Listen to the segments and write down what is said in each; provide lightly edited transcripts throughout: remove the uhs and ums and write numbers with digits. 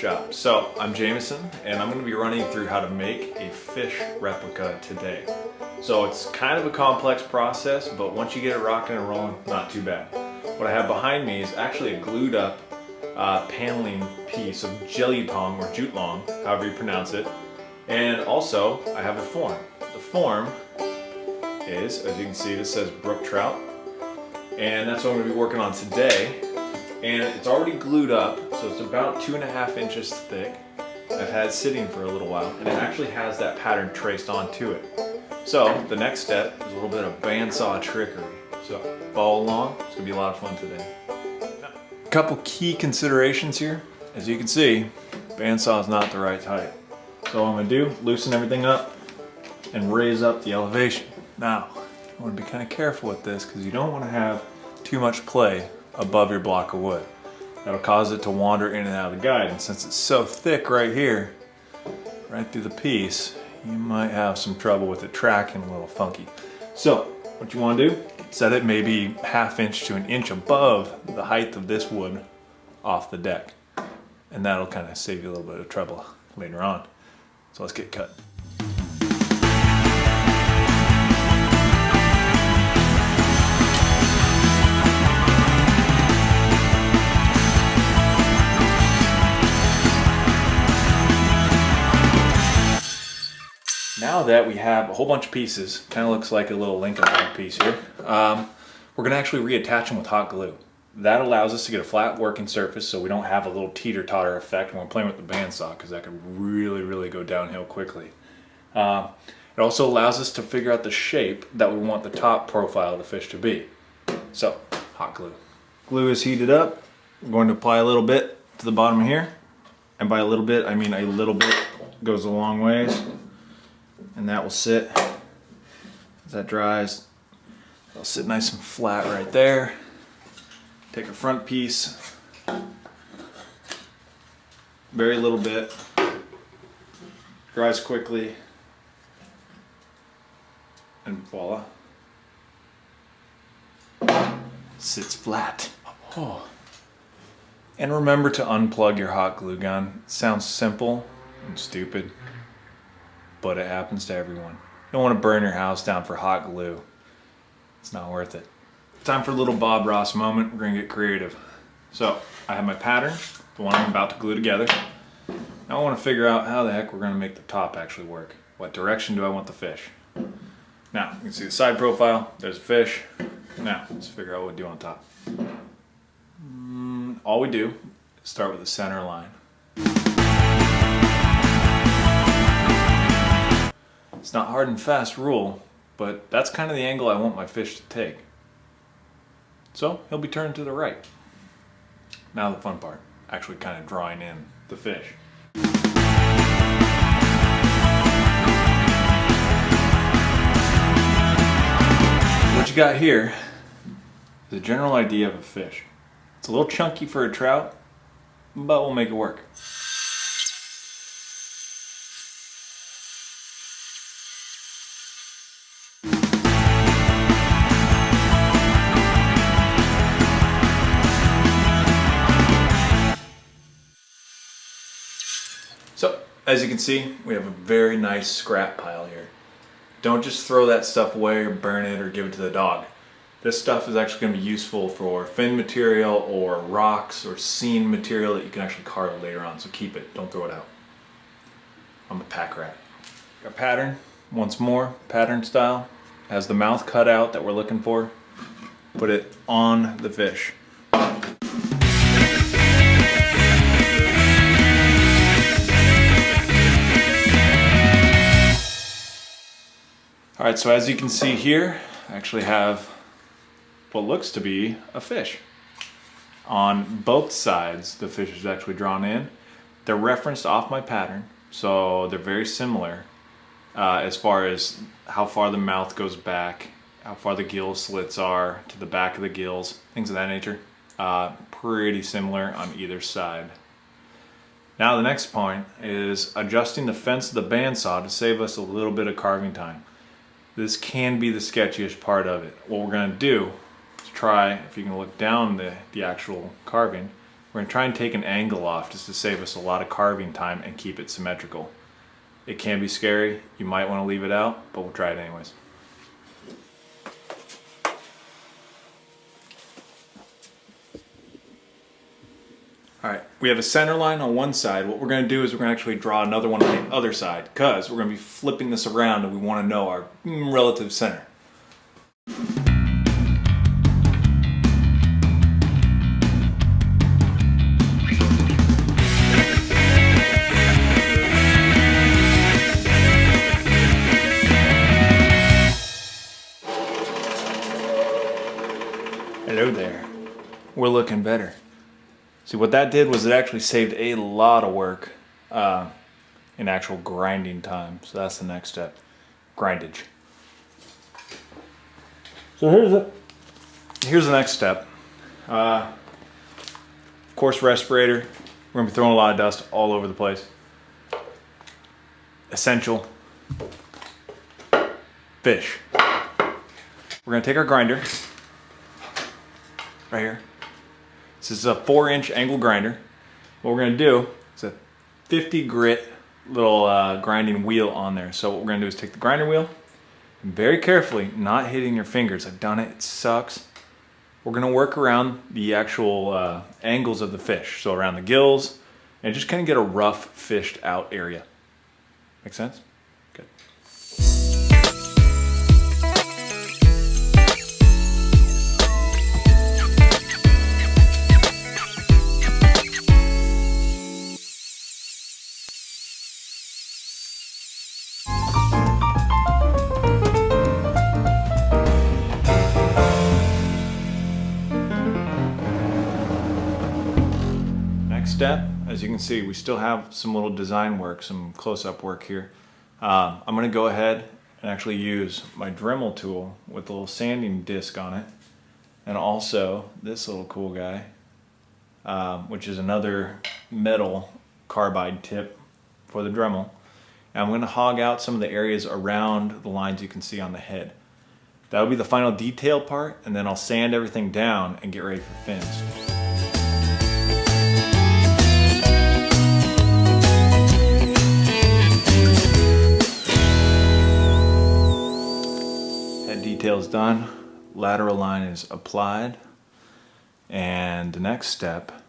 shop. So I'm Jameson and I'm going to be running through how to make a fish replica today. So it's kind of a complex process, but once you get it rocking and rolling, not too bad. What I have behind me is actually a glued up paneling piece of jelly tong or jute long, however you pronounce it. And also I have a form. The form is, as you can see, this says brook trout. And that's what I'm going to be working on today. And it's already glued up, so it's about 2.5 inches thick. I've had it sitting for a little while, and it actually has that pattern traced onto it. So the next step is a little bit of bandsaw trickery. So follow along, it's gonna be a lot of fun today. A couple key considerations here. As you can see, bandsaw is not the right height. So what I'm gonna do, loosen everything up and raise up the elevation. Now, I wanna be kind of careful with this because you don't wanna have too much play above your block of wood. That'll cause it to wander in and out of the guide, and since it's so thick right here, right through the piece, you might have some trouble with it tracking a little funky. So what you want to do, set it maybe 1/2 inch to 1 inch above the height of this wood off the deck, and that'll kind of save you a little bit of trouble later on. So let's get cutting. Now that we have a whole bunch of pieces, kind of looks like a little Lincoln log piece here, we're going to actually reattach them with hot glue. That allows us to get a flat working surface so we don't have a little teeter-totter effect when we're playing with the bandsaw, because that can really go downhill quickly. It also allows us to figure out the shape that we want the top profile of the fish to be. So, hot glue. Glue is heated up. We're going to apply a little bit to the bottom here. And by a little bit, I mean a little bit goes a long ways. And that will sit, as that dries, it'll sit nice and flat right there. Take a front piece, very little bit, dries quickly, and voila, sits flat. Oh. And remember to unplug your hot glue gun. It sounds simple and stupid, but it happens to everyone. You don't want to burn your house down for hot glue. It's not worth it. Time for a little Bob Ross moment. We're going to get creative. So, I have my pattern, the one I'm about to glue together. Now I want to figure out how the heck we're going to make the top actually work. What direction do I want the fish? Now, you can see the side profile. There's a fish. Now, let's figure out what we do on top. All we do is start with the center line. It's not hard and fast rule, but that's kind of the angle I want my fish to take. So he'll be turned to the right. Now the fun part, actually kind of drawing in the fish. What you got here is a general idea of a fish. It's a little chunky for a trout, but we'll make it work. So, as you can see, we have a very nice scrap pile here. Don't just throw that stuff away or burn it or give it to the dog. This stuff is actually going to be useful for fin material or rocks or seam material that you can actually carve later on, so keep it, don't throw it out. I'm a pack rat. Got pattern, once more, pattern style. Has the mouth cut out that we're looking for. Put it on the fish. Alright, so as you can see here, I actually have what looks to be a fish. On both sides, the fish is actually drawn in. They're referenced off my pattern, so they're very similar as far as how far the mouth goes back, how far the gill slits are to the back of the gills, things of that nature. Pretty similar on either side. Now the next point is adjusting the fence of the bandsaw to save us a little bit of carving time. This can be the sketchiest part of it. What we're going to do is try, if you can look down the actual carving, We're gonna try and take an angle off just to save us a lot of carving time and keep it symmetrical. It can be scary, you might wanna leave it out, but we'll try it anyways. Alright, we have a center line on one side. What we're going to do is we're going to actually draw another one on the other side because we're going to be flipping this around and we want to know our relative center. Hello there. We're looking better. See, what that did was it actually saved a lot of work in actual grinding time. So that's the next step, grindage. So here's the next step. Of course, respirator. We're gonna be throwing a lot of dust all over the place. Essential. Fish. We're gonna take our grinder, right here. This is a 4-inch angle grinder. What we're gonna do is a 50 grit little grinding wheel on there. So what we're gonna do is take the grinder wheel and very carefully, not hitting your fingers. I've done it, it sucks. We're gonna work around the actual angles of the fish. So around the gills and just kind of get a rough fished out area. Make sense? Good. Step, as you can see, we still have some little design work, some close-up work here. I'm going to go ahead and actually use my Dremel tool with a little sanding disc on it, and also this little cool guy, which is another metal carbide tip for the Dremel. And I'm going to hog out some of the areas around the lines you can see on the head. That'll be the final detail part, and then I'll sand everything down and get ready for fins. Details done, lateral line is applied, and the next step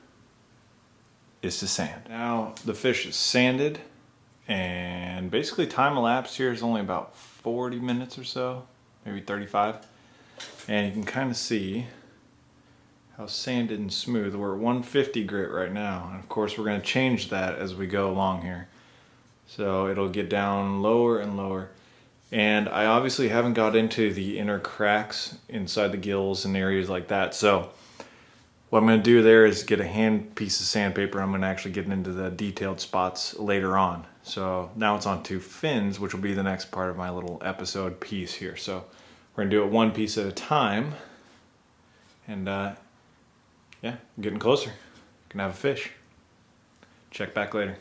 is to sand. Now the fish is sanded, and basically time elapsed here is only about 40 minutes or so, maybe 35, and you can kind of see how sanded and smooth. We're at 150 grit right now, and of course we're going to change that as we go along here, so it'll get down lower and lower. And I obviously haven't got into the inner cracks inside the gills and areas like that. So what I'm going to do there is get a hand piece of sandpaper. I'm going to actually get into the detailed spots later on. So now it's on to fins, which will be the next part of my little episode piece here. So we're going to do it one piece at a time. And yeah, I'm getting closer. Gonna have a fish. Check back later.